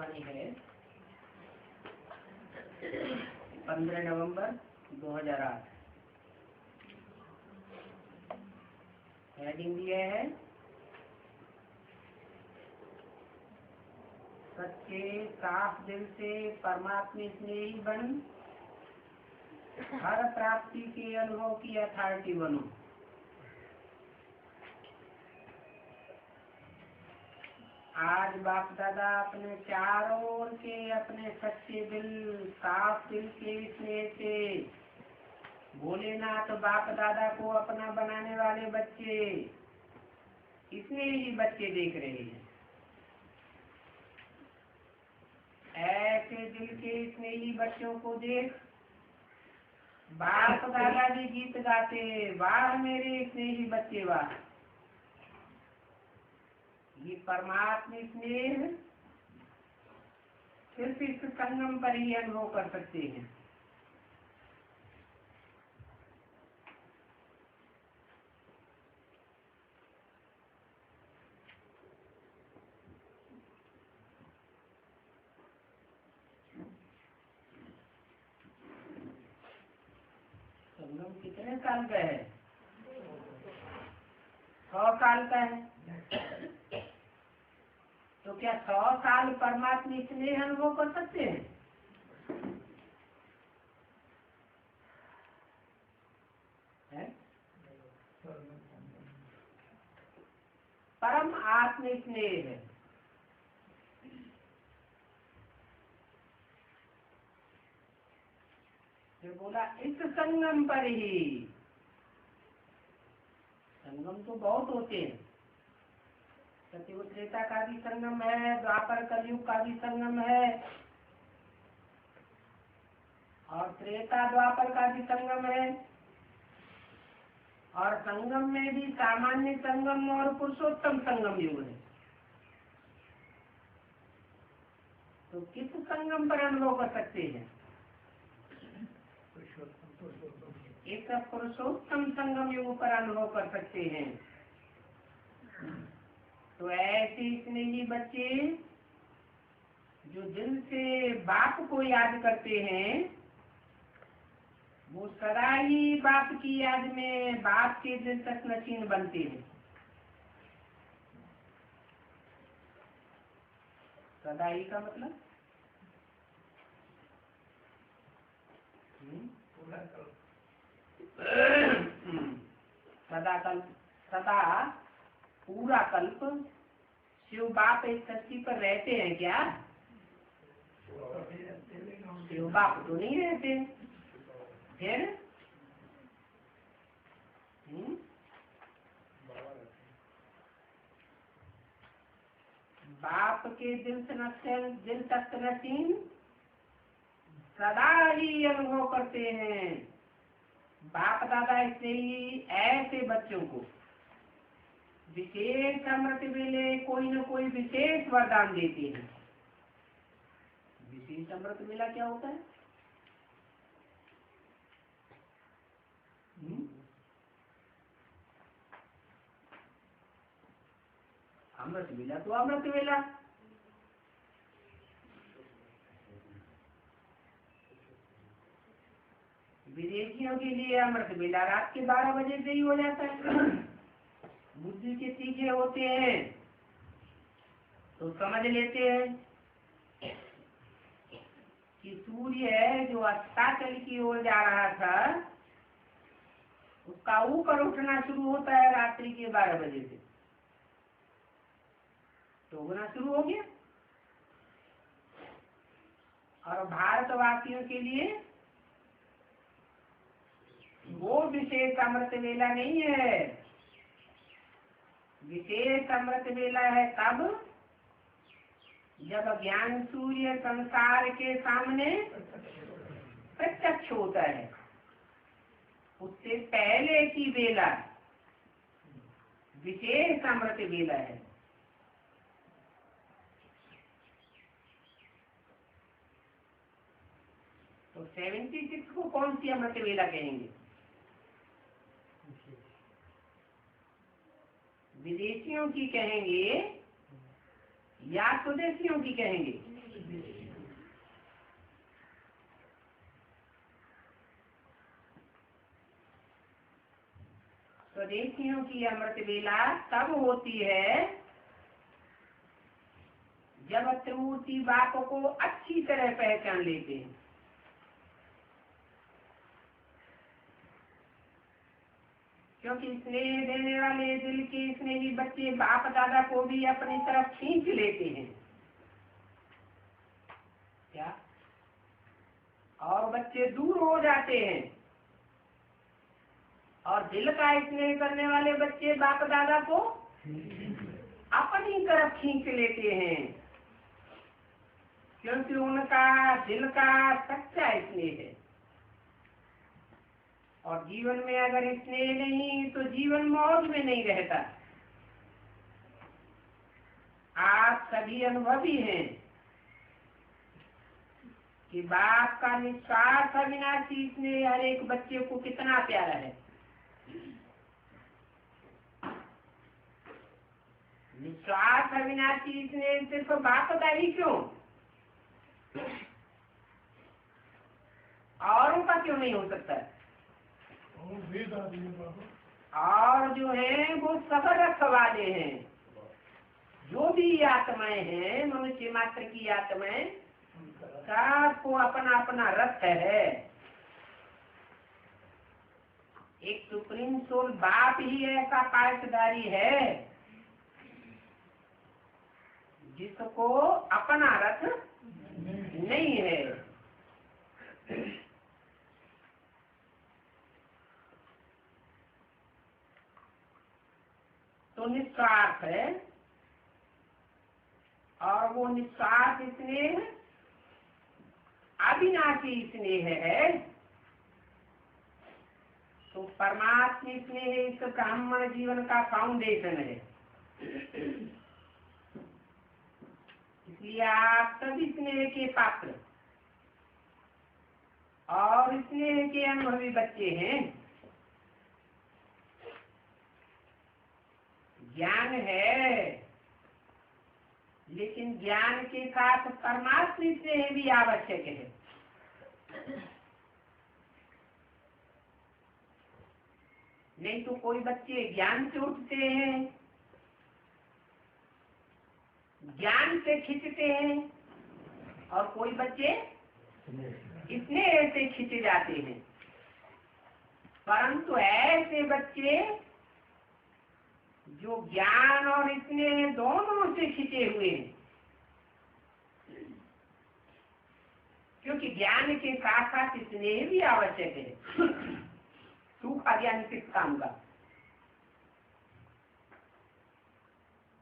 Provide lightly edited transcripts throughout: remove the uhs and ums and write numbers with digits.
आकाशवाणी है 15 नवंबर 2008। हेडिंग दिया है सच्चे साफ दिल से परमात्मा स्नेही बन, हर प्राप्ति के अनुभव की अथॉरिटी बनो। आज बाप दादा अपने चारों ओर के अपने सच्चे दिल, साफ दिल के स्नेह से भोलेनाथ बाप दादा को अपना बनाने वाले बच्चे, इसमें ही बच्चे देख रहे हैं। ऐसे दिल के स्नेही बच्चों को देख बाप दादा भी गीत गाते, वाह मेरे स्नेही बच्चे वाह। ये परमात्मा स्नेह सिर्फ इस संगम पर ही अनुभव कर सकते हैं। संगम कितने साल का है? 100 साल का है। तो क्या 100 साल परमात्मा स्नेह अनुभव कर सकते हैं? परम आत्म स्नेह है। फिर बोला इस संगम पर ही। संगम तो बहुत होते हैं। सतयुग त्रेता का भी संगम है, द्वापर कलयुग का भी संगम है, और त्रेता द्वापर का भी संगम है। और संगम में भी सामान्य संगम और पुरुषोत्तम संगम युग है। तो किस संगम पर अनुभव कर सकते हैं? एक पुरुषोत्तम संगम युग पर अनुभव कर सकते हैं। तो ऐसे स्नेही बच्चे जो दिल से बाप को याद करते हैं, वो सदा ही बाप की याद में बाप के दिल तक नशीन बनते हैं। सदा ही का मतलब सदा कल्प, सदा पूरा कल्प शिव बाप इस धरती पर रहते हैं क्या? शिव बाप तो नहीं रहते। फिर बाप के दिल तक नसीम सदा ही अनुभव करते हैं। बाप दादा इससे ही ऐसे बच्चों को विशेष अमृत वेले कोई न कोई विशेष वरदान देते हैं। विशेष अमृत वेला क्या होता है? अमृत वेला तो अमृत वेला। विदेशियों के लिए अमृत वेला रात के 12 बजे से ही हो जाता है। बुद्धि के सीखे होते हैं तो समझ लेते हैं कि सूर्य है जो अस्ताचल की ओर जा रहा था, उसका ऊपर उठना शुरू होता है रात्रि के 12 बजे से। तो उगना शुरू हो गया। और भारतवासियों के लिए वो विशेष अमृत वेला नहीं है। विशेष अमृत वेला है तब जब ज्ञान सूर्य संसार के सामने प्रत्यक्ष होता है। उससे पहले की वेला विशेष अमृत वेला है। तो 76 को कौन सी अमृत वेला कहेंगे? विदेशियों की कहेंगे या स्वदेशियों की कहेंगे? स्वदेशियों की अमृत वेला तब होती है जब त्रिमूर्ति बाप को अच्छी तरह पहचान लेते हैं। क्योंकि स्नेह देने वाले दिल के स्नेही बच्चे बाप दादा को भी अपनी तरफ खींच लेते हैं। क्या? और बच्चे दूर हो जाते हैं और दिल का स्नेह करने वाले बच्चे बाप दादा को अपनी तरफ खींच लेते हैं, क्योंकि उनका दिल का सच्चा स्नेह है। और जीवन में अगर स्नेह नहीं तो जीवन मौज में नहीं रहता। आप सभी अनुभवी हैं कि बाप का निस्वार्थ अविनाशी स्नेह हर एक बच्चे को कितना प्यारा है। निस्वार्थ अविनाशी स्नेह सिर्फ बाप का ही क्यों, औरों का क्यों नहीं हो सकता? और जो है वो सबर रखवाले हैं। जो भी आत्माएं हैं, मनुष्य मात्र की आत्माएं, सबको अपना अपना रथ है। एक सुप्रीम सोल बाप ही ऐसा पाठधारी है जिसको अपना रथ नहीं है। तो निस्वार्थ है, और वो निस्वार्थ स्नेह अविनाशी स्नेह है। तो परमात्मा स्नेह इस ब्राह्मण जीवन का फाउंडेशन है। इसलिए आप सभी स्नेह के पात्र और स्नेह के अनुभवी बच्चे हैं। ज्ञान है, लेकिन ज्ञान के साथ परमात्मा स्नेह भी आवश्यक है। नहीं तो कोई बच्चे ज्ञान से उठते हैं, ज्ञान से खींचते हैं, और कोई बच्चे स्नेह से खींचे जाते हैं। परंतु ऐसे बच्चे जो ज्ञान और स्नेह दोनों से खींचे हुए हैं, क्योंकि ज्ञान के साथ साथ स्नेह भी आवश्यक है। सूखा ज्ञान किस काम का?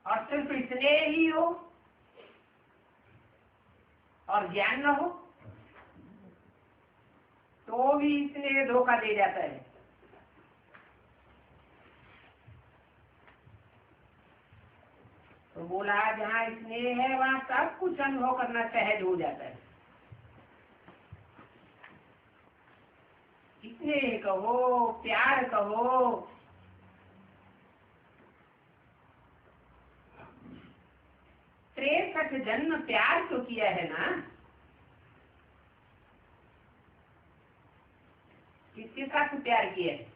और सिर्फ स्नेह ही हो और ज्ञान न हो तो भी स्नेह धोखा दे जाता है। तो बोला जहाँ स्नेह है वहाँ सब कुछ अनुभव करना सहज हो जाता है। स्नेह कहो, प्यार कहो, 63 जन्म प्यार तो किया है ना। किसके साथ प्यार किया है?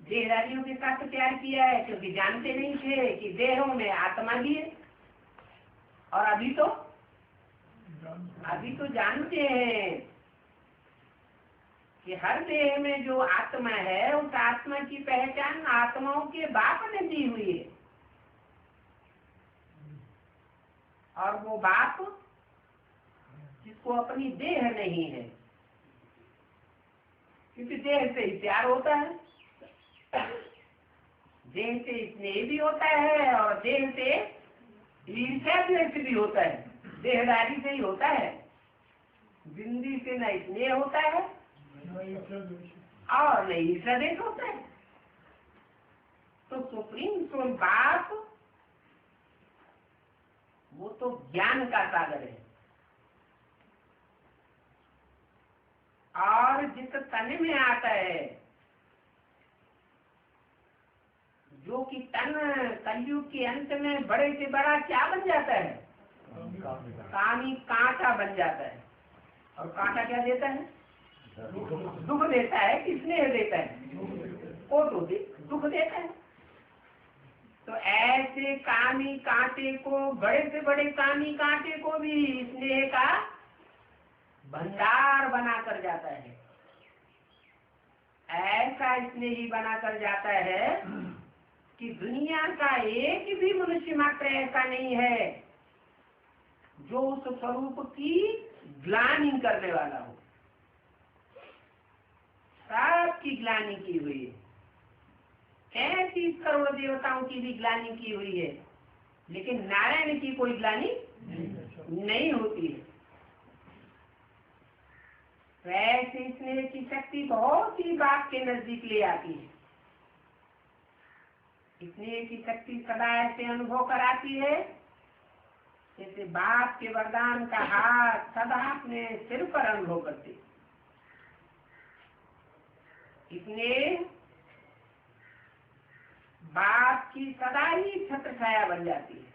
देहधारियों के साथ प्यार किया है, क्योंकि जानते नहीं थे कि देहों में आत्मा भी है। और अभी तो जानते हैं कि हर देह में जो आत्मा है उस आत्मा की पहचान आत्माओं के बाप ने दी हुई है। और वो बाप जिसको अपनी देह नहीं है, क्योंकि देह से ही प्यार होता है, देह से स्नेह भी होता है, और देह से ईर्ष्या भी होता है। देहदारी से ही होता है। जिंदगी से न स्नेह होता है और न ईर्ष्या देश होता है। तो सुप्रीम सोल बाप वो तो ज्ञान का सागर है। और जिस तन में आता है जो कि तन कलयुग के अंत में बड़े से बड़ा क्या बन जाता है? कामी कांटा बन जाता है। और कांटा क्या देता है? दुख देता है कि स्नेह देता है? वो तो दुख देता है। तो ऐसे कामी कांटे को, बड़े से बड़े कामी कांटे को भी स्नेह का भंडार बनाकर जाता है। ऐसा स्नेही बनाकर जाता है कि दुनिया का एक भी मनुष्य मात्र ऐसा नहीं है जो उस स्वरूप की ग्लानि करने वाला हो। सबकी ग्लानि की हुई है। 33 करोड़ देवताओं की भी ग्लानि की हुई है, लेकिन नारायण की कोई ग्लानि नहीं होती है। वैसे स्नेह की शक्ति बहुत ही बाप के नजदीक ले आती है। स्नेह की शक्ति सदा ऐसे अनुभव कराती है जैसे बाप के वरदान का हाथ सदा अपने सिर पर अनुभव करते। स्नेह बाप की सदा ही छत्र छाया बन जाती है।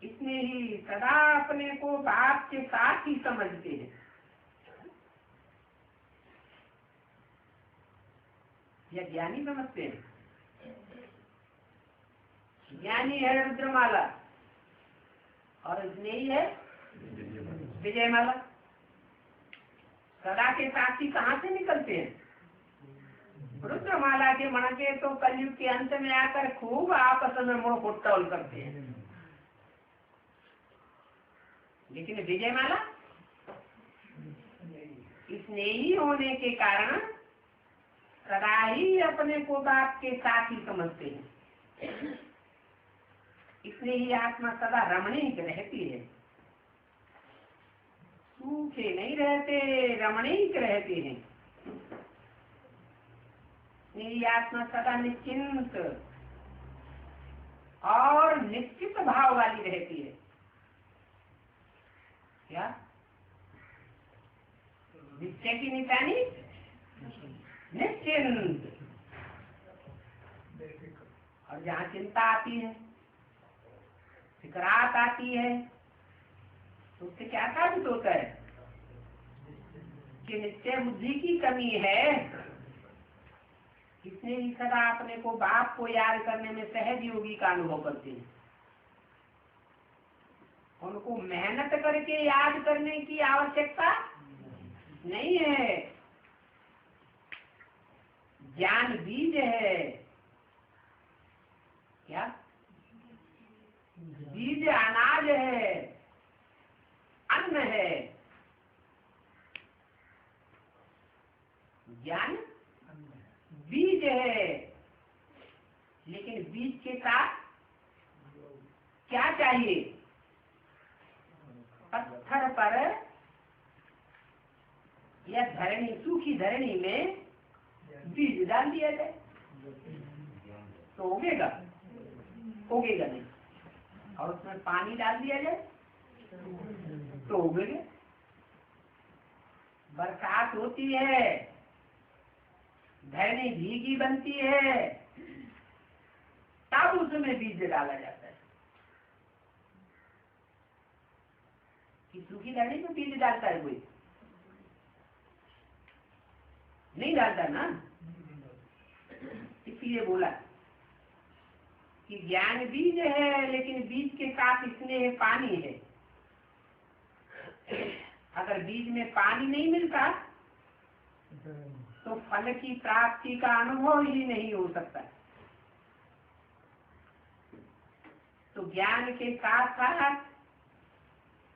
इसमें ही सदा अपने को बाप के साथ ही समझते हैं। यह ज्ञानी समझते हैं। ज्ञानी है रुद्रमाला और स्नेही है विजयमाला। सदा के साथी कहाँ से निकलते हैं? रुद्रमाला के मणके तो कलयुग के अंत में आकर खूब आपस में मोह फुटतौल करते हैं, लेकिन विजयमाला स्नेही होने के कारण सदा ही अपने को बाप के साथ ही समझते हैं। इसलिए ही आत्मा सदा रमणीक रहती है। सूखे नहीं रहते, रमणीक रहते हैं। मेरी आत्मा सदा निश्चिंत और निश्चित भाव वाली रहती है। क्या निश्चय की निशानी? निश्चिंत। और जहाँ चिंता आती है, फिकराहट आती है, तो उससे क्या साबित होता है कि निश्चय बुद्धि की कमी है। इसने ही सदा अपने को बाप को याद करने में सहज योगी का अनुभव करते हैं। उनको मेहनत करके याद करने की आवश्यकता नहीं है। ज्ञान बीज है। क्या बीज? अनाज है, अन्न है। ज्ञान बीज है, लेकिन बीज के साथ क्या चाहिए? पत्थर पर या धरणी, सूखी धरणी में बीज डाल दिया जाए तो उगेगा? उगेगा नहीं। और उसमें पानी डाल दिया जाए तो उगेगा। बरसात होती है, धरणी भीगी बनती है, तब उसमें बीज डाला जाता है। कि सूखी धरणी में बीज डालता है कोई? नहीं डालता ना। इसलिए बोला कि ज्ञान बीज है, लेकिन बीज के साथ स्नेह पानी है। अगर बीज में पानी नहीं मिलता तो फल की प्राप्ति का अनुभव ही नहीं हो सकता। तो ज्ञान के साथ साथ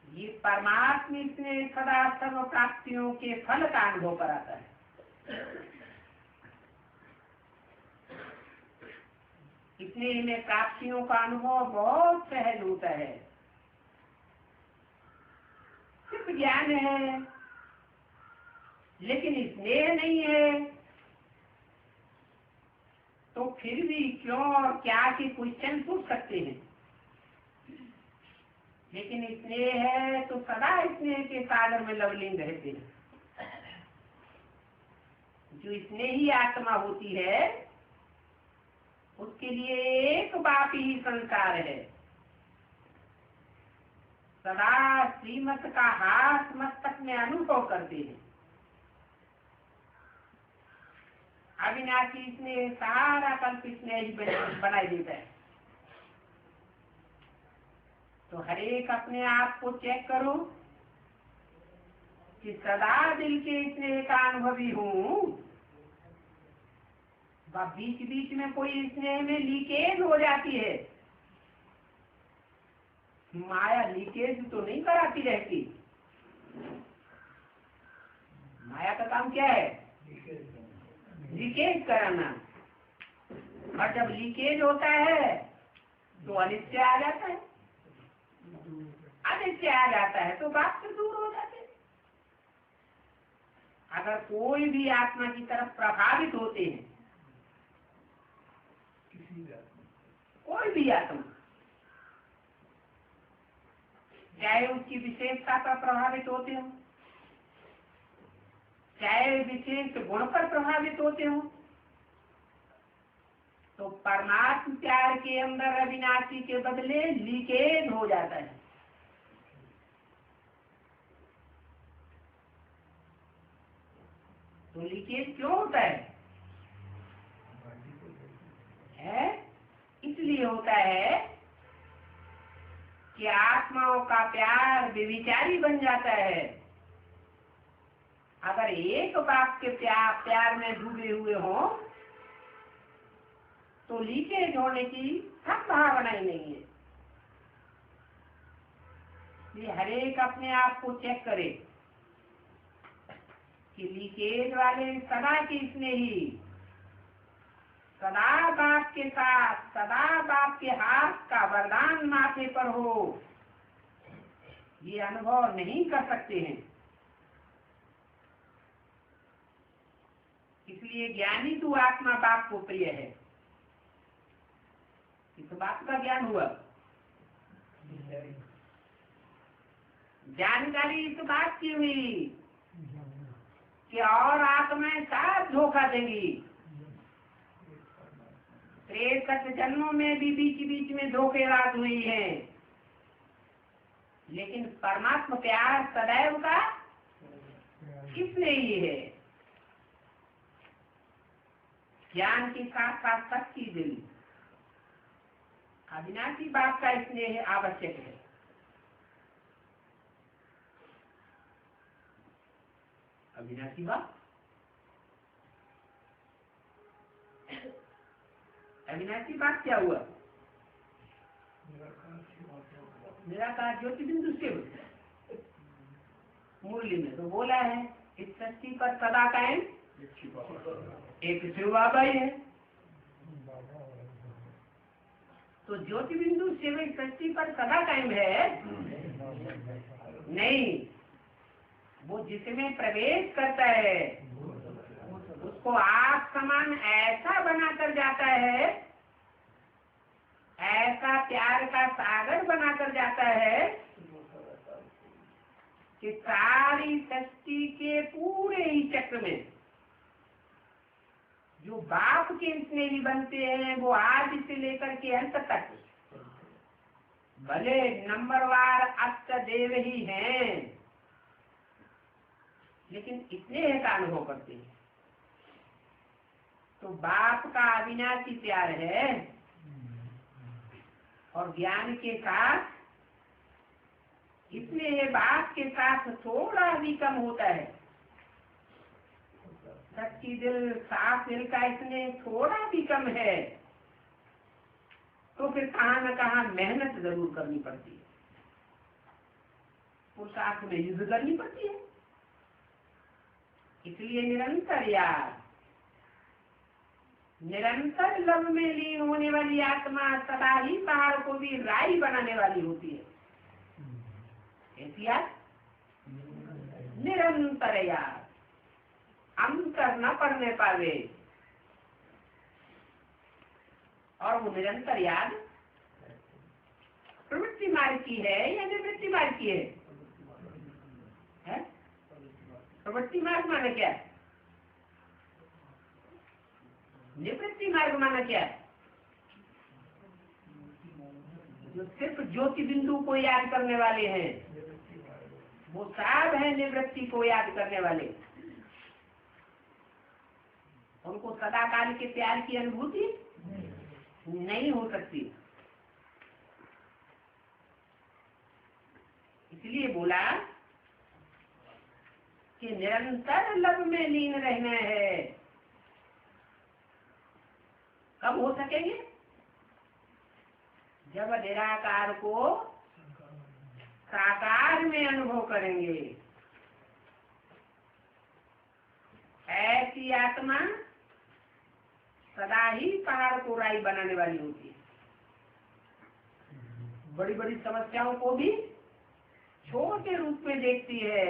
ये परमात्मा स्नेह सदा सर्व प्राप्तियों के फल का अनुभव कराता है। इसलिए में प्राप्तियों का अनुभव बहुत सहज होता है। सिर्फ ज्ञान है लेकिन स्नेह नहीं है, तो फिर भी क्यों और क्या के क्वेश्चन पूछ सकते हैं। लेकिन स्नेह है तो सदा स्नेह के सागर में लवलीन रहते हैं। जो स्नेही आत्मा होती है उसके लिए एक बाप ही संसार है। सदा श्रीमत का हाथ मस्तक में अनुभव करते हैं। अविनाशी स्नेह सारा कल्प स्नेह ही बनाई देता है। तो हर एक अपने आप को चेक करो कि सदा दिल के स्नेह का अनुभवी हूँ, बीच बीच में कोई स्नेह में लीकेज हो जाती है। माया लीकेज तो नहीं कराती रहती। माया का काम क्या है? लीकेज कराना। और जब लीकेज होता है तो अनित्य आ जाता है, अनित्य आ जाता है तो बात से दूर हो जाते हैं। अगर कोई भी आत्मा की तरफ प्रभावित होते हैं, कोई भी आत्मा, चाहे उसकी विशेषता पर प्रभावित होते हो, चाहे विशेष गुण पर प्रभावित होते हो, तो परमात्म प्यार के अंदर अविनाशी के बदले लीकेज हो जाता है। तो लीकेज क्यों होता है? इसलिए होता है कि आत्माओं का प्यार व्यभिचारी बन जाता है। अगर एक बाप के प्यार में डूबे हुए हो तो लीकेज होने की संभावना ही नहीं है। ये हर एक अपने आप को चेक करे कि लीकेज वाले सदा की स्नेही, सदा बाप के साथ, सदा बाप के हाथ का वरदान माथे पर हो, ये अनुभव नहीं कर सकते हैं। इसलिए ज्ञानी तू आत्मा बाप को प्रिय है। इस बात का ज्ञान हुआ। जानकारी इस बात की हुई कि और आत्माएं साथ धोखा देंगी। 63 जन्मों में भी बीच बीच में धोखेबाज हुई है, लेकिन परमात्मा प्यार सदैव का किसने ही है। ज्ञान के साथ साथ सच्ची दिल, अविनाशी बाप का स्नेह आवश्यक है। अविनाशी बाप, अविनाशी बात क्या हुआ? निराकार ज्योति बिंदु शिव। मुरली में तो बोला है इस सृष्टि पर सदा कायम एक शिव बाबा ही है। तो ज्योति बिंदु शिव इस सृष्टि पर सदा कायम है नहीं, वो जिसमें प्रवेश करता है उसको आप समान ऐसा बनाकर जाता है, ऐसा प्यार का सागर बनाकर जाता है कि सारी सृष्टि के पूरे ही चक्र में जो बाप के स्नेही बनते हैं वो आज से लेकर के अंत तक भले नंबरवार अष्ट देव ही हैं, लेकिन इतने का अनुभव करते हैं। तो बाप का अविनाशी प्यार है और ज्ञान के साथ इसलिए बाप के साथ थोड़ा भी कम होता है। सच्ची दिल, साफ दिल का इसमें थोड़ा भी कम है तो फिर कहाँ न कहाँ मेहनत जरूर करनी पड़ती है, पुरुषार्थ में युद्ध करनी पड़ती है। इसलिए निरंतर यार, निरंतर लव में लीन होने वाली आत्मा सदा ही पहाड़ को भी राई बनाने वाली होती है। यार निरंतर यार, अंतर न पड़ने पावे। और वो निरंतर याद प्रवृत्ति मार्ग की है या निवृत्ति मार्ग की है? प्रवृत्ति मार्ग माना क्या है? निवृत्ति मार्ग माना क्या है? जो सिर्फ ज्योति बिंदु को याद करने वाले हैं, वो सब है निवृत्ति को याद करने वाले। उनको सदाकाल के प्यार की अनुभूति नहीं हो सकती। इसलिए बोला कि निरंतर लब में लीन रहना है। कब हो सकेंगे? जब निराकार को साकार में अनुभव करेंगे। ऐसी आत्मा सदा ही पहाड़ को राई बनाने वाली होती है। बड़ी बड़ी समस्याओं को भी छोटे रूप में देखती है।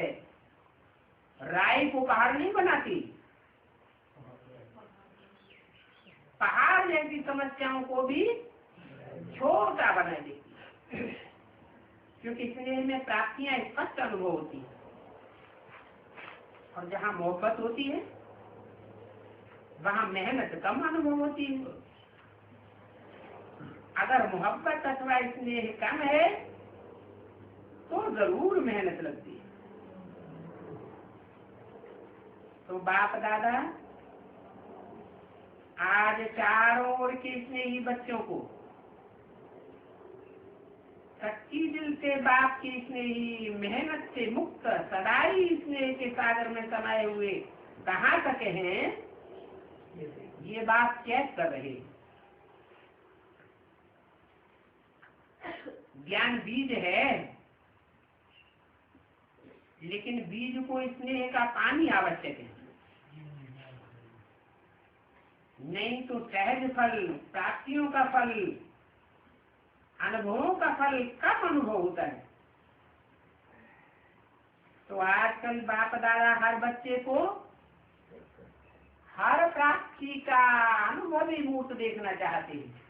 राई को पहाड़ नहीं बनाती, पहाड़ जैसी समस्याओं को भी छोटा बना देती है, क्योंकि स्नेह में प्राप्तियां स्पष्ट अनुभव होती है। और जहाँ मोहब्बत होती है वहाँ मेहनत कम अनुभव होती है। अगर मोहब्बत अथवा स्नेह कम है तो जरूर मेहनत लगती है। तो बाप दादा आज चारों ओर के स्नेही बच्चों को सच्ची दिल से बाप की स्नेही मेहनत से मुक्त सदाई स्नेह के सागर में समाये हुए कहाँ तक हैं, ये बात चेक कर रहे। ज्ञान बीज है, लेकिन बीज को स्नेह का पानी आवश्यक है, नहीं तो सहज फल, प्राप्तियों का फल, अनुभवों का फल कब अनुभव होता है। तो आजकल बाप दादा हर बच्चे को हर प्राप्ति का अनुभवी मूर्त देखना चाहते हैं।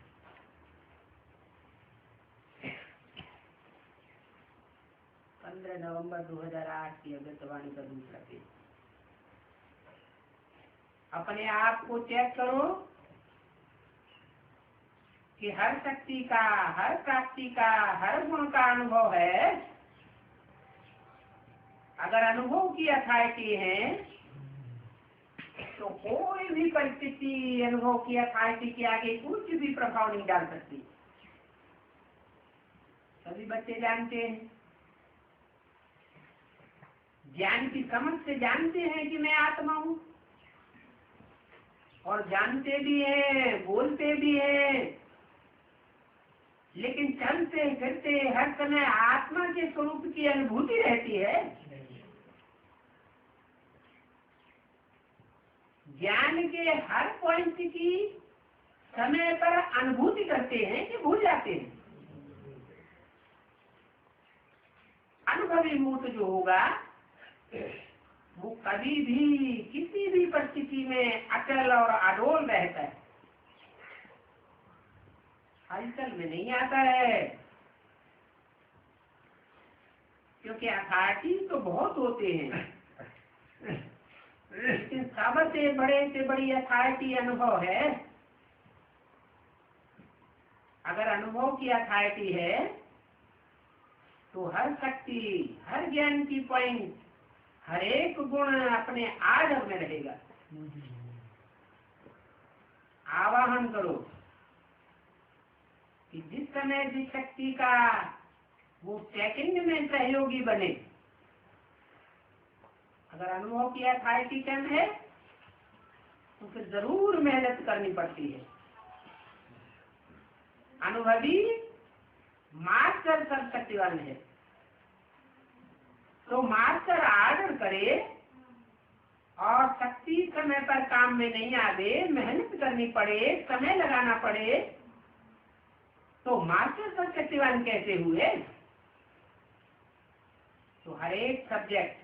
15 नवंबर 2008 की अगस्तवाणी का दूसरा पेज। अपने आप को चेक करो कि हर शक्ति का, हर प्राप्ति का, हर गुण का अनुभव है। अगर अनुभव की अथॉरिटी है तो कोई भी परिस्थिति अनुभव की अथॉरिटी के आगे कुछ भी प्रभाव नहीं डाल सकती। सभी बच्चे जानते हैं, ज्ञान की समझ से जानते हैं कि मैं आत्मा हूँ, और जानते भी हैं, बोलते भी हैं, लेकिन चलते फिरते हर समय आत्मा के स्वरूप की अनुभूति रहती है। ज्ञान के हर पॉइंट की समय पर अनुभूति करते हैं कि भूल जाते हैं। अनुभवी मूर्त जो होगा वो कभी भी किसी भी परिस्थिति में अटल और अडोल रहता है, हलचल में नहीं आता है। क्योंकि अथॉरिटी तो बहुत होते हैं, लेकिन सबसे बड़े से बड़ी अथॉरिटी अनुभव है। अगर अनुभव की अथॉरिटी है तो हर शक्ति, हर ज्ञान की पॉइंट, हर एक गुण अपने आदर में रहेगा। आवाहन करो कि जिस समय जिस शक्ति का वो सेकंड में सहयोगी बने। अगर अनुभव की अथॉरिटी कम है तो फिर जरूर मेहनत करनी पड़ती है। अनुभवी मास्टर सर्वशक्तिवान है, तो मास्टर आर्डर करे और शक्ति समय पर काम में नहीं आवे, मेहनत करनी पड़े, समय लगाना पड़े, तो मास्टर सर्वशक्तिवान कैसे हुए। तो हर एक सब्जेक्ट,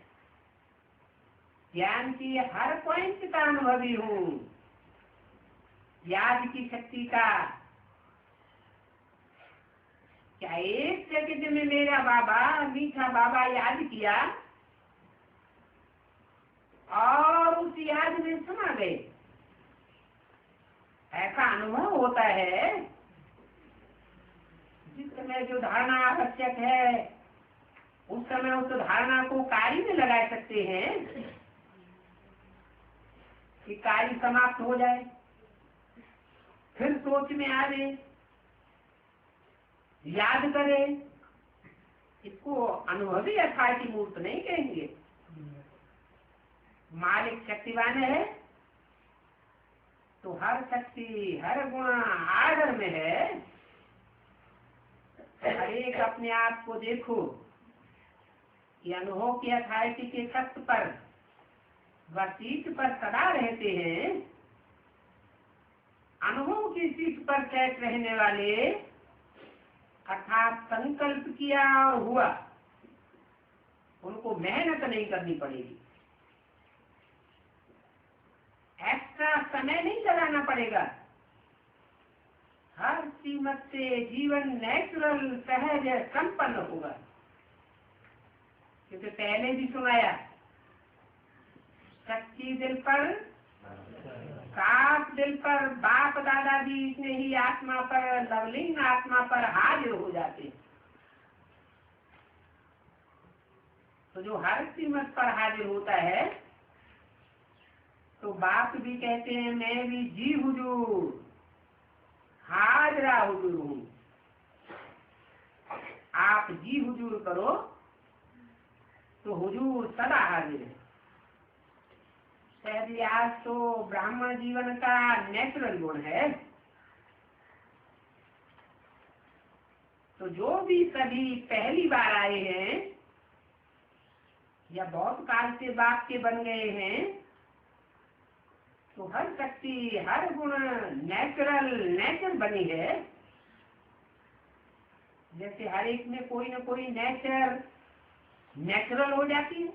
ज्ञान की हर पॉइंट का अनुभवी हूँ, याद की शक्ति का। क्या एक सेकंड में मेरा बाबा, मीठा बाबा याद किया और उस याद में समा गए, ऐसा अनुभव होता है। जिस समय जो धारणा आवश्यक है उस समय उस धारणा को कार्य में लगा सकते हैं कि कार्य समाप्त हो जाए, फिर सोच में आवे, याद करे। इसको अनुभवी अथॉरिटी मूर्त नहीं कहेंगे। मालिक शक्तिवान है तो हर शक्ति हर गुण आदर में है। हर एक अपने आप को देखो कि अनुभव की अथॉरिटी के तख्त पर व सीट पर सदा रहते हैं। अनुभव की सीट पर कैद रहने वाले अर्थात संकल्प किया और हुआ, उनको मेहनत नहीं करनी पड़ेगी, एक्स्ट्रा समय नहीं लगाना पड़ेगा। हर कीमत से जीवन नेचुरल सहज संपन्न होगा। क्योंकि पहले भी सुनाया, सच्ची दिल पर साफ दिल पर बाप दादा भी इतने ही आत्मा पर लवलिंग आत्मा पर हाजिर हो जाते हैं। तो जो हर कीमत पर हाजिर होता है तो बाप भी कहते हैं मैं भी जी हुजूर हाजरा हुजूर हूँ। आप जी हुजूर करो तो हुजूर सदा हाजिर है। आज तो ब्राह्मण जीवन का नेचुरल गुण है। तो जो भी सभी पहली बार आए हैं या बहुत काल से बाप के बन गए हैं, तो हर शक्ति हर गुण नेचर बनी है। जैसे हर एक में कोई न कोई नेचुरल हो जाती है।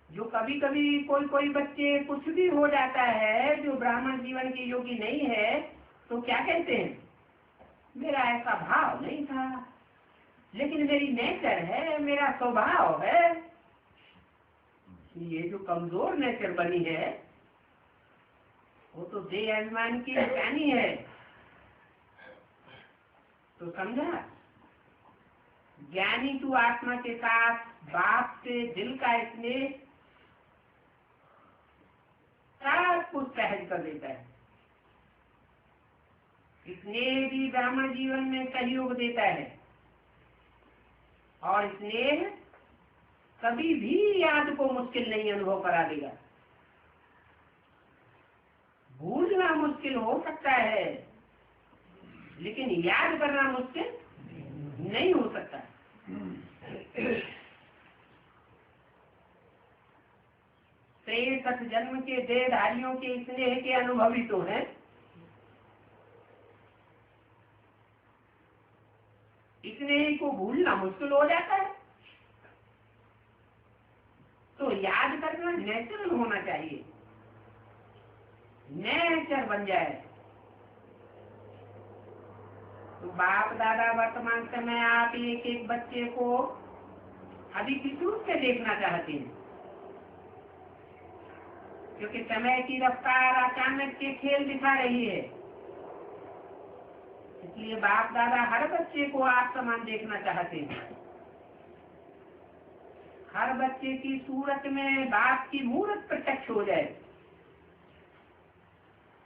जो कभी कभी कोई बच्चे कुछ भी हो जाता है जो ब्राह्मण जीवन के योगी नहीं है, तो क्या कहते हैं, मेरा ऐसा भाव नहीं था, लेकिन मेरी नेचर है, मेरा स्वभाव है। ये जो कमजोर नेचर बनी है वो तो देह अभिमान की निशानी है। तो समझा, ज्ञानी तू आत्मा के साथ बाप से दिल का स्नेह सब कुछ सहज कर देता है। स्नेह भी ब्राह्मण जीवन में सहयोग देता है, और स्नेह कभी भी याद को मुश्किल नहीं अनुभव करा देगा। भूलना मुश्किल हो सकता है, लेकिन याद करना मुश्किल नहीं हो सकता। जन्म के देहधारियों के स्नेह के अनुभवी तो हैं। स्नेह को भूलना मुश्किल हो जाता है। तो याद करना नेचुरल होना चाहिए, नेचर बन जाए। तो बाप दादा वर्तमान समय आप एक एक बच्चे को अभी किस रूप से देखना चाहते हैं, क्योंकि समय की रफ्तार अचानक के खेल दिखा रही है। इसलिए बाप दादा हर बच्चे को आप समान देखना चाहते हैं। हर बच्चे की सूरत में बाप की मूर्त प्रत्यक्ष हो जाए।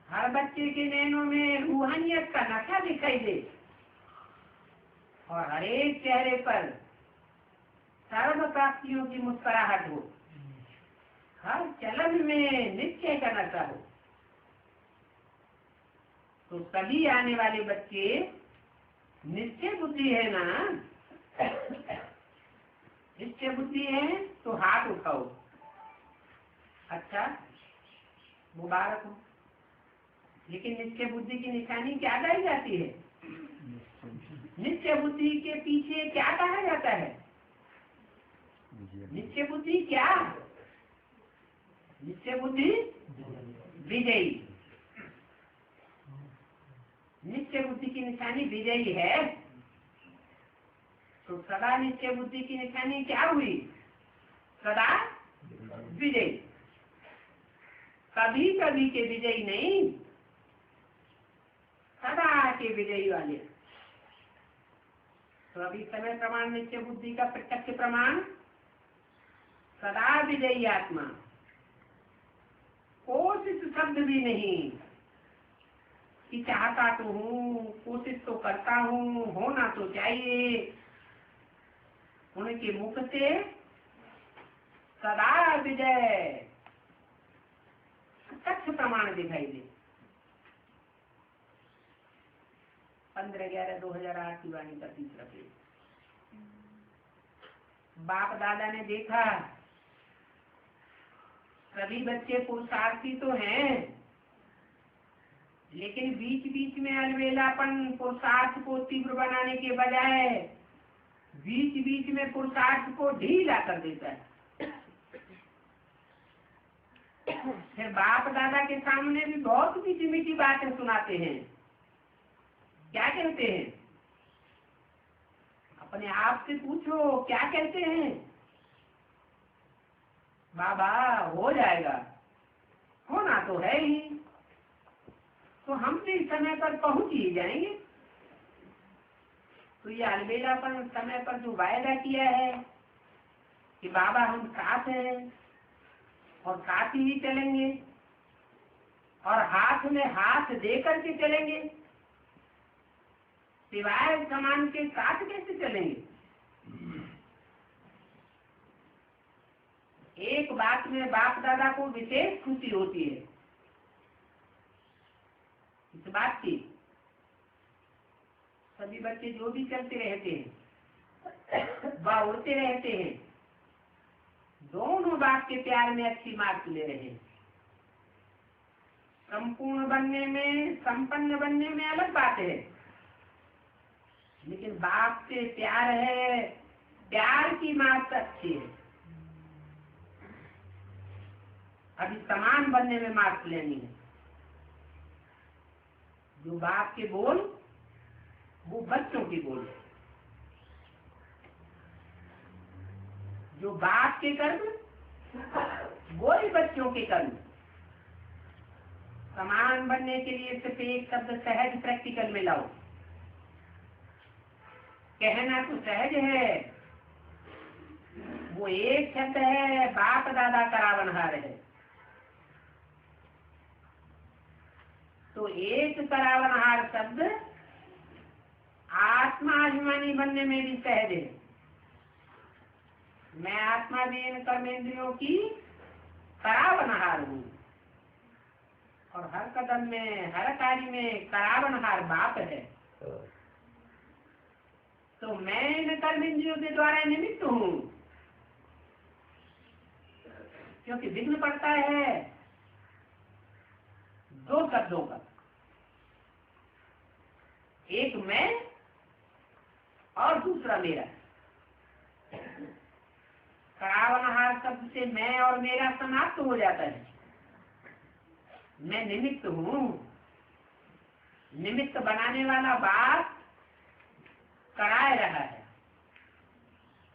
हर बच्चे के नैनों में रूहानियत का नशा दिखाई दे, और हर एक चेहरे पर सर्व प्राप्तियों की मुस्कुराहट हो। हर चलन में निश्चय का नशा हो। तो सभी आने वाले बच्चे निश्चय बुद्धि है ना? निश्चय बुद्धि है तो हाथ उठाओ। अच्छा, मुबारक हो। लेकिन निश्चय बुद्धि की निशानी क्या गाई जाती है? निश्चय बुद्धि के पीछे क्या कहा जाता है? निश्चय बुद्धि क्या? निश्चय बुद्धि विजयी। निश्चय बुद्धि की निशानी विजयी है। तो सदा निश्चय बुद्धि की निशानी क्या हुई? सदा विजयी। कभी कभी के विजयी नहीं, सदा के विजयी वाले। तो अभी समय प्रमाण निश्चय बुद्धि का प्रत्यक्ष प्रमाण सदा विजयी आत्मा, कोशिश शब्द भी नहीं कि चाहता तो हूँ, कोशिश तो करता हूँ, होना तो चाहिए। उनके मुख से सदा विजय प्रत्यक्ष प्रमाण दिखाई दे। 15/11/2008 की वाणी का तीसरा पेज। बाप दादा ने देखा सभी बच्चे पुरुषार्थी तो हैं, लेकिन बीच बीच में अलबेलापन पुरुषार्थ को तीव्र बनाने के बजाय बीच बीच में पुरुषार्थ को ढीला कर देता है। फिर बाप दादा के सामने भी बहुत मीठी मीठी बातें सुनाते हैं। क्या कहते हैं? अपने आप से पूछो, क्या कहते हैं? बाबा हो जाएगा, होना तो है ही, तो हम भी समय पर पहुंच ही जाएंगे। तो ये अलबेलापन समय पर जो वायदा किया है कि बाबा हम साथ हैं और साथ ही चलेंगे और हाथ में हाथ दे करके चलेंगे, सिवाय समान के साथ कैसे चलेंगे? एक बात में बाप दादा को विशेष खुशी होती है, इस बात की सभी बच्चे जो भी चलते रहते हैं, उड़ते रहते हैं, दोनों बाप के प्यार में अच्छी मार्क्स ले रहे हैं। संपूर्ण बनने में, संपन्न बनने में अलग बात है, लेकिन बाप से प्यार है, प्यार की मार्क्स अच्छी है। अभी समान बनने में मार्क्स लेनी है। जो बाप के बोल वो बच्चों की बोल, जो बाप के कर्म वो ही बच्चों के कर्म। समान बनने के लिए सिर्फ एक शब्द सहज प्रैक्टिकल में लाओ। कहना तो सहज है, वो एक शब्द है, बाप दादा करावनहार है। तो एक करावनहार शब्द आत्माभिमानी बनने में भी सहज है। मैं आत्माधीन कर्मेंद्रियों की करावनहार हूँ और हर कदम में, हर कार्य में करावनहार बाप है। तो मैं इन कर्मेंद्रियों के द्वारा निमित्त हूँ, क्योंकि विघ्न पड़ता है दो शब्दों का, एक मैं और दूसरा मेरा। करावनहार शब्द से मैं और मेरा समाप्त हो जाता है। मैं निमित्त हूँ, निमित्त बनाने वाला बाप कराए रहा है,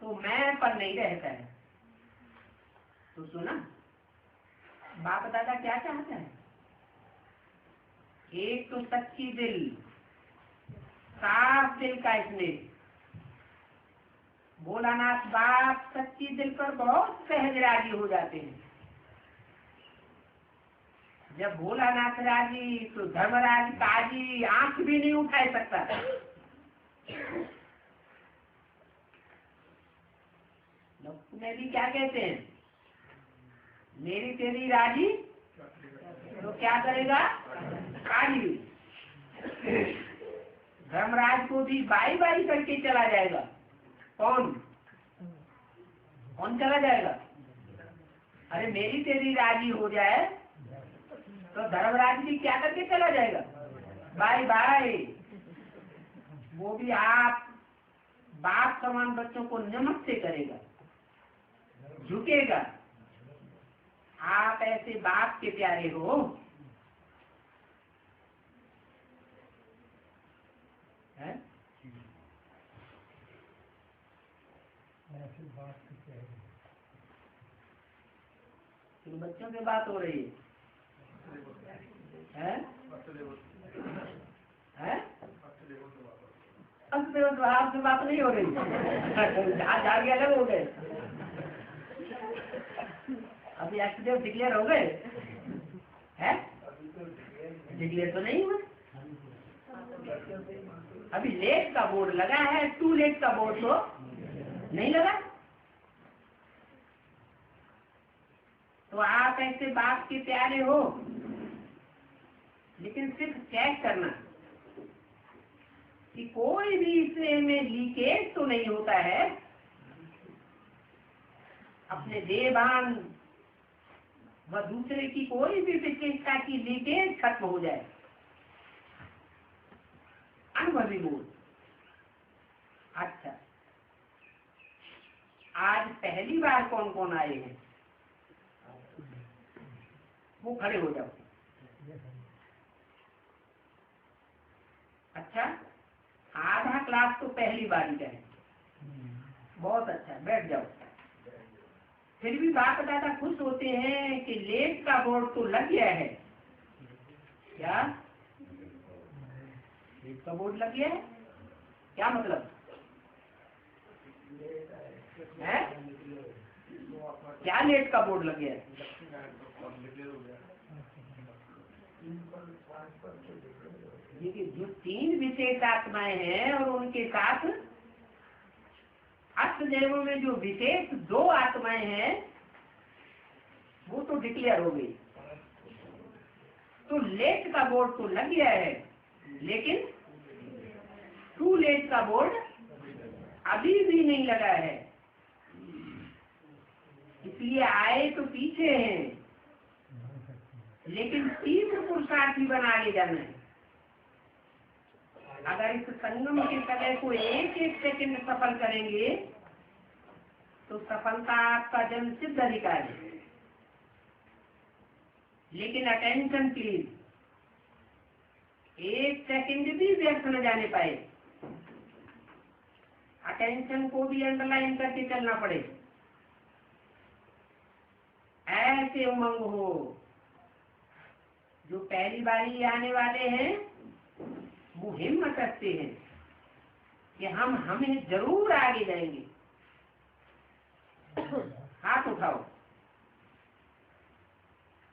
तो मैं पर नहीं रहता है। तो सुना बाप दादा क्या चाहता है? एक तो सच्ची दिल, साफ दिल का स्नेह। भोलानाथ बाप सच्ची दिल पर बहुत सहज राजी हो जाते हैं। जब भोलानाथ राजी तो धर्मराज काजी आंख भी नहीं उठा सकता। में भी क्या कहते हैं? मेरी तेरी राजी तो क्या करेगा? काजी। धर्मराज को भी बाई बाई करके चला जाएगा। कौन कौन चला जाएगा? अरे मेरी तेरी राजी हो जाए तो धर्मराज भी क्या करके चला जाएगा? Bye bye. वो भी आप बाप समान बच्चों को नमस्ते करेगा, झुकेगा। आप ऐसे बाप के प्यारे हो। है? तो बच्चों से बात हो रही है? है? भाव से बात नहीं हो रही, जहाँ जा के अलग हो गए। अभी एक्सीडेंट डिक्लेयर हो गए हैं? डिक्लेयर तो नहीं हुआ। अभी लेट का बोर्ड लगा है, टू लेट का बोर्ड तो नहीं लगा। तो आप ऐसे बाप के प्यारे हो, लेकिन सिर्फ चेक करना कि कोई भी इसमें लीकेज तो नहीं होता है। अपने देवान व दूसरे की कोई भी विशेषता की लीकेज खत्म हो जाए। अनुभवी बोल। अच्छा, आज पहली बार कौन कौन आए हैं? वो खड़े हो जाओ। अच्छा, आधा क्लास तो पहली बार ही का है। बहुत अच्छा, बैठ जाओ। फिर भी बाप दादा खुश होते हैं कि लेट का बोर्ड तो लग गया है। क्या लेट का बोर्ड लग गया है? क्या मतलब है? क्या लेट का बोर्ड लग गया है? देखिए, जो 3 विशेष आत्माएं हैं और उनके साथ अष्टदेवों में जो विशेष 2 आत्माएं हैं वो तो डिक्लेयर हो गई। तो लेट का बोर्ड तो लग गया है, लेकिन टू लेट का बोर्ड अभी भी नहीं लगा है। इसलिए आए तो पीछे हैं, लेकिन तीव्र पुरुषार्थी बना आगे जाना है। अगर इस संगम के समय को एक सेकंड सफल करेंगे तो सफलता आपका जन्म सिद्ध अधिकार है। लेकिन अटेंशन प्लीज, 1 सेकंड भी व्यर्थ न जाने पाए। अटेंशन को भी अंडरलाइन करके चलना पड़े। ऐसे उमंग हो। जो पहली बारी आने वाले हैं वो हिम्मत रखते हैं कि हमें जरूर आगे जाएंगे। हाथ उठाओ,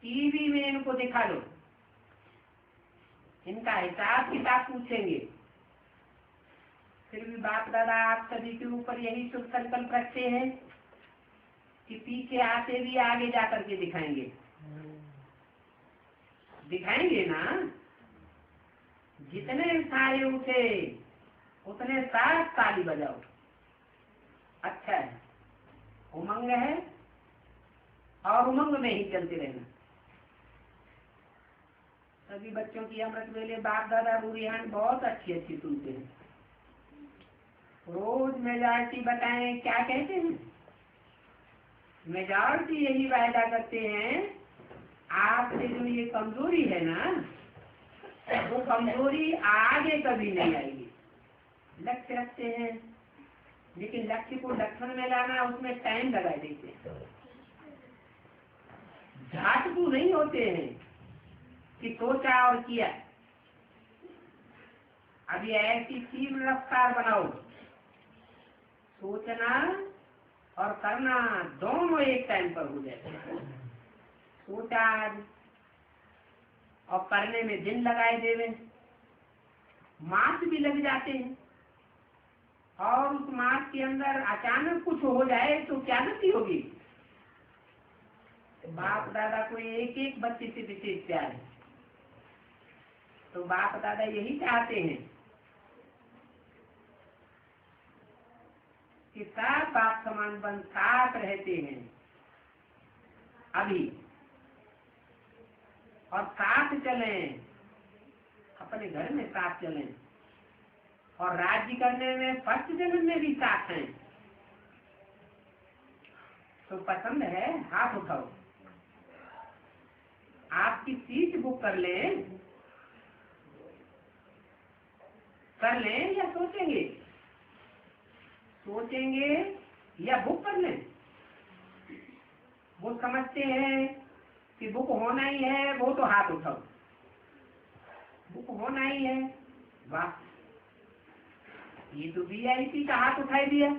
टीवी में इनको दिखा लो, इनका हिसाब किताब पूछेंगे। फिर भी बाप दादा आप सभी के ऊपर यही शुभ संकल्प रखते हैं कि पीछे आते भी आगे जाकर के दिखाएंगे। दिखाएंगे ना। जितने सारे उठे उतने साथ ताली बजाओ। अच्छा है, उमंग है और उमंग में ही चलते रहना। सभी बच्चों की अमृत वेले बाप दादा बुढ़ियान बहुत अच्छी सुनते हैं। रोज मेजॉरिटी बताएं क्या कहते हैं। मेजॉरिटी यही वायदा करते हैं, आपसे जो ये कमजोरी है ना, वो कमजोरी आगे कभी नहीं आएगी। लक्ष्य रखते हैं, लेकिन लक्ष्य को लक्षण में लाना उसमें टाइम लगा देते हैं। झाटू नहीं होते हैं कि सोचा और किया। अभी ऐसी तीव्र रफ्तार बनाओ, सोचना और करना दोनों एक टाइम पर हो जाए। सोचा और करने में दिन लगाए देवे, मास भी लग जाते हैं। और उस मास के अंदर अचानक कुछ हो जाए तो क्या गति होगी। बाप दादा को एक एक बच्चे से विशेष प्यार है। तो बाप दादा यही चाहते हैं कि सब बाप समान बन साथ रहते हैं अभी, और साथ चलें, अपने घर में साथ चलें, और राज्य करने में फर्स्ट जन्म में भी साथ हैं। तो पसंद है, हाथ उठाओ। आपकी सीट बुक कर लें या सोचेंगे या बुक कर लें। वो समझते हैं कि बुक होना ही है, वो तो हाथ उठाओ। बुक होना ही है, वाह। ये तो वीआईपी का हाथ उठाई दिया।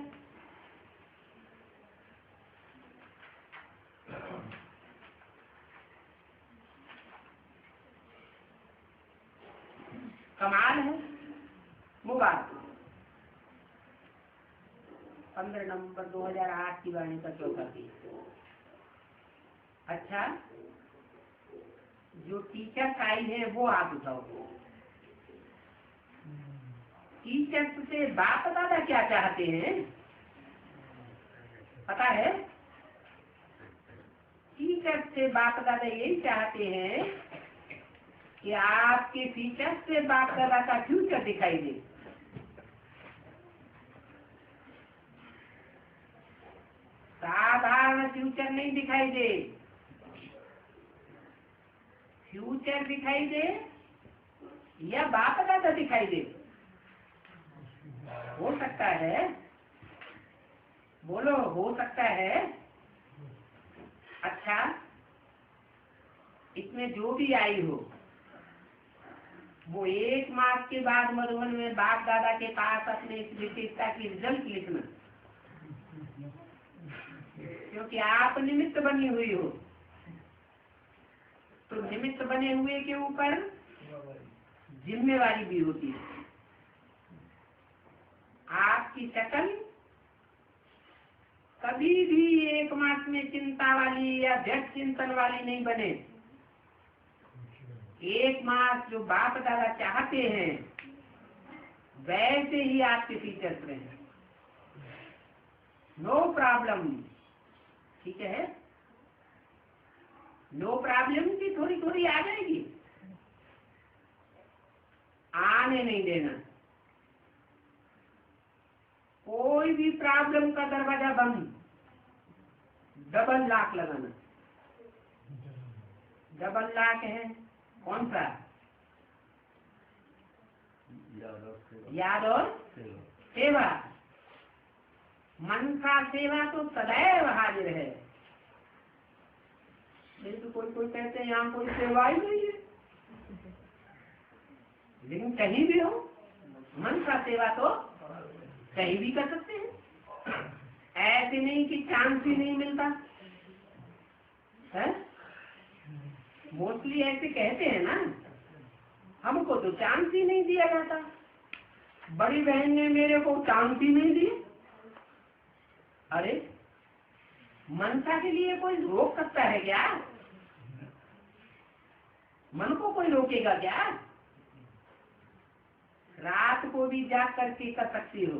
कमाल है। मुबारक। 15 नवंबर 2008 की वाणी का चौथा पेज। अच्छा, जो टीचर्स आई है वो हाथ उठाओ। टीचर्स से बाप दादा क्या चाहते हैं पता है? टीचर्स से बाप दादा यही चाहते हैं कि आपके टीचर्स से बाप दादा का फ्यूचर दिखाई दे। साधारण फ्यूचर नहीं दिखाई दे, फ्यूचर दिखाई दे या बाप दादा दिखाई दे। हो सकता है, बोलो, हो सकता है। अच्छा, इसमें जो भी आई हो वो 1 मार्च के बाद मधुबन में बाप दादा के पास अपने इस विशेषता की रिजल्ट लिखना, क्योंकि आप निमित्त बनी हुई हो। तो निमित्त बने हुए के ऊपर जिम्मेवारी भी होती है। आपकी शक्ल कभी भी 1 मास में चिंता वाली या व्यक्त चिंतन वाली नहीं बने। 1 मास जो बाप दादा चाहते हैं वैसे ही आपके फीचर्स रहे। नो प्रॉब्लम, ठीक है? नो प्रॉब्लम की थोड़ी थोड़ी आ जाएगी, आने नहीं देना। कोई भी प्रॉब्लम का दरवाजा बंद, डबल लॉक लगाना। डबल लॉक है कौन सा? याद और सेवा। मन का सेवा तो सदैव हाजिर है। नहीं तो कोई कहते हैं यहाँ कोई सेवा ही नहीं है, लेकिन कहीं भी हो मन का सेवा तो कहीं भी कर सकते हैं। ऐसे नहीं कि चांस ही नहीं मिलता है। मोस्टली ऐसे कहते हैं ना, हमको तो चांस ही नहीं दिया जाता, बड़ी बहन ने मेरे को चांस ही नहीं दिए। अरे, मनसा के लिए कोई रोक सकता है क्या? मन को कोई रोकेगा क्या? रात को भी जाग करके कर सकती हो।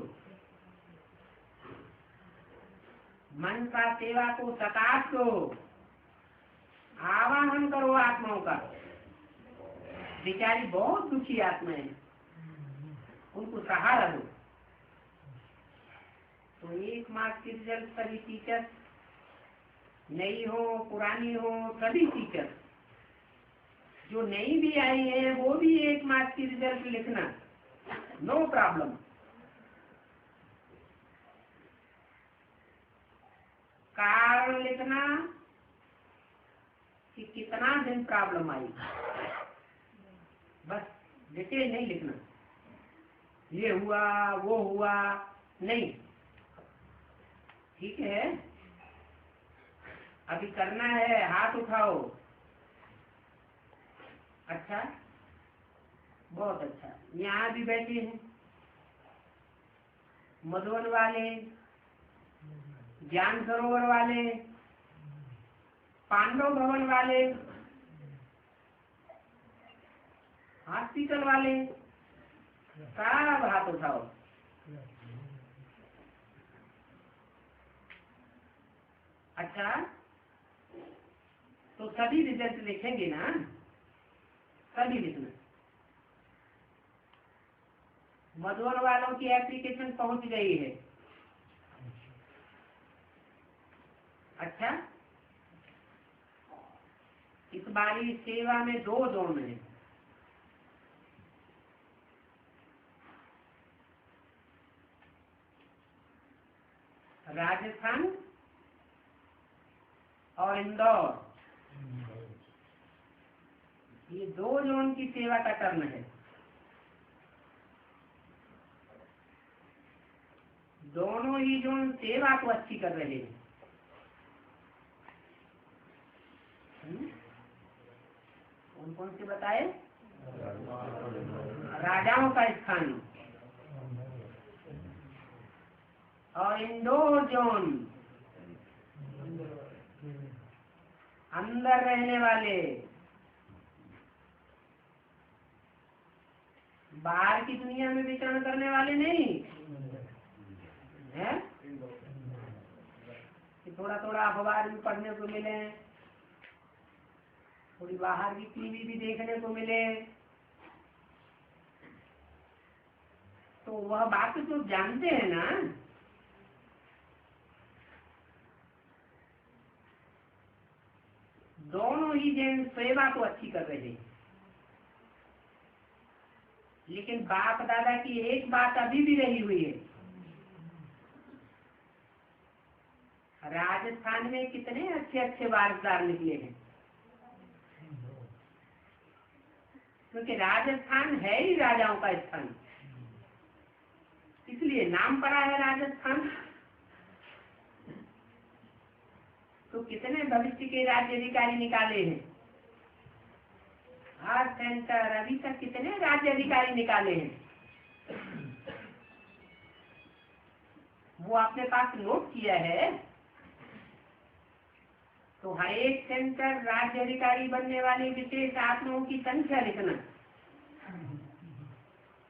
मन का सेवा को सकाश दो, आवाहन करो आत्माओं का। बेचारी बहुत दुखी आत्माएं, उनको सहारा दो। तो 1 मार्च के रिजल्ट सभी टीचर, नई हो पुरानी हो, सभी टीचर जो नई भी आई है वो भी 1 मार्च की रिजल्ट लिखना, नो प्रॉब्लम। कारण लिखना कि कितना दिन प्रॉब्लम आई, बस डिटेल नहीं लिखना, ये हुआ वो हुआ नहीं। ठीक है, अभी करना है, हाथ उठाओ। अच्छा, बहुत अच्छा। यहाँ भी बैठे हैं मधुबन वाले, ज्ञान सरोवर वाले, पांडव भवन वाले, हॉस्पिटल वाले, सब हाथ उठाओ। अच्छा, तो सभी रिजल्ट लिखेंगे ना? सभी लिखना। मधुबन वालों की एप्लीकेशन पहुंच गई है। अच्छा, इस बारी सेवा में 2 जोन है। राजस्थान और इंदौर, ये 2 जोन की सेवा का टर्न है। दोनों ही जो सेवा तो अच्छी कर रहे हैं। कौन कौन से बताए? राजाओं का स्थान और इंडोर जोन, अंदर रहने वाले, बाहर की दुनिया में विचरण करने वाले नहीं है कि थोड़ा थोड़ा अखबार भी पढ़ने को मिले, थोड़ी बाहर की टीवी भी देखने को मिले, तो वह बात जो जानते हैं ना, दोनों ही जन सेवा तो अच्छी कर रहे हैं। लेकिन बाप दादा की एक बात अभी भी रही हुई है। राजस्थान में कितने अच्छे अच्छे वारसदार निकले हैं, क्योंकि राजस्थान है ही राजाओं का स्थान, इसलिए नाम पड़ा है राजस्थान। तो कितने भविष्य के राज्य अधिकारी निकाले हैं, हर सेंटर अभी तक कितने राज्य अधिकारी निकाले हैं, वो आपने पास नोट किया है? तो हर एक सेंटर राज्य अधिकारी बनने वाले विशेष आत्माओं की संख्या लिखना।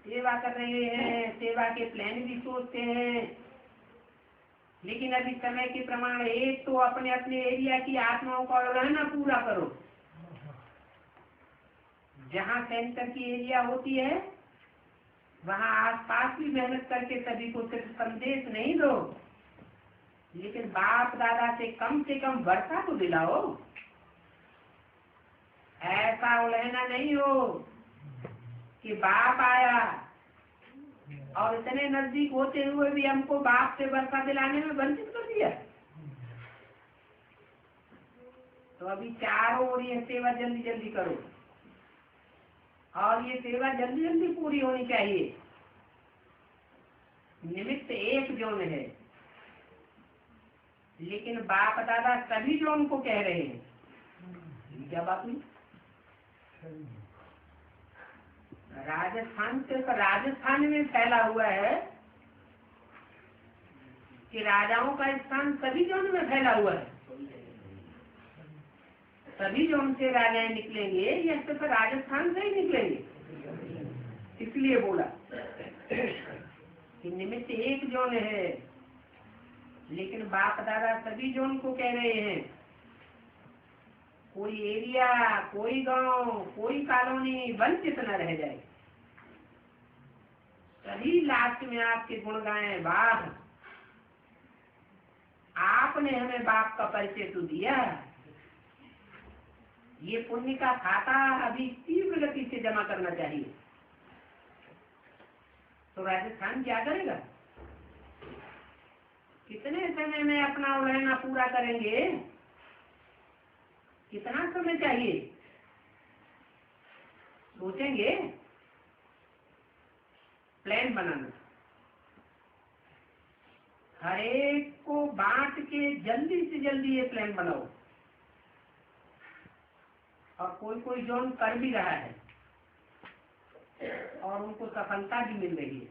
सेवा कर रहे हैं, सेवा के प्लान भी सोचते हैं, लेकिन अभी समय के प्रमाण एक तो अपने अपने एरिया की आत्माओं का रहना पूरा करो। जहाँ सेंटर की एरिया होती है वहाँ आसपास भी मेहनत करके सभी को सिर्फ संदेश नहीं दो, लेकिन बाप दादा से कम वर्षा तो दिलाओ। ऐसा उलझना नहीं हो कि बाप आया और इतने नजदीक होते हुए भी हमको बाप से वर्षा दिलाने में वंचित कर दिया। तो अभी चारों ओर ये सेवा जल्दी जल्दी करो, और ये सेवा जल्दी जल्दी पूरी होनी चाहिए। निमित्त एक जोन है, लेकिन बाप दादा सभी जोन को कह रहे हैं। क्या बात हुई? राजस्थान सिर्फ राजस्थान में फैला हुआ है कि राजाओं का स्थान सभी जोन में फैला हुआ है। सभी जोन से राजाएं निकलेंगे या सिर्फ राजस्थान से ही निकलेंगे? इसलिए बोला कि निमित्त एक जोन है, लेकिन बाप दादा सभी जोन को कह रहे हैं। कोई एरिया, कोई गांव, कोई कॉलोनी वंचित न रह जाए। सभी लास्ट में आपके गुण गाएं, वाह आपने हमें बाप का परिचय तो दिया। ये पुण्य का खाता अभी तीव्र गति से जमा करना चाहिए। तो राजस्थान क्या करेगा? कितने समय में अपना उड़ना पूरा करेंगे? कितना समय चाहिए? सोचेंगे, प्लान बनाना, हर एक को बांट के जल्दी से जल्दी ये प्लान बनाओ। और कोई कोई जोन कर भी रहा है और उनको सफलता भी मिल रही है,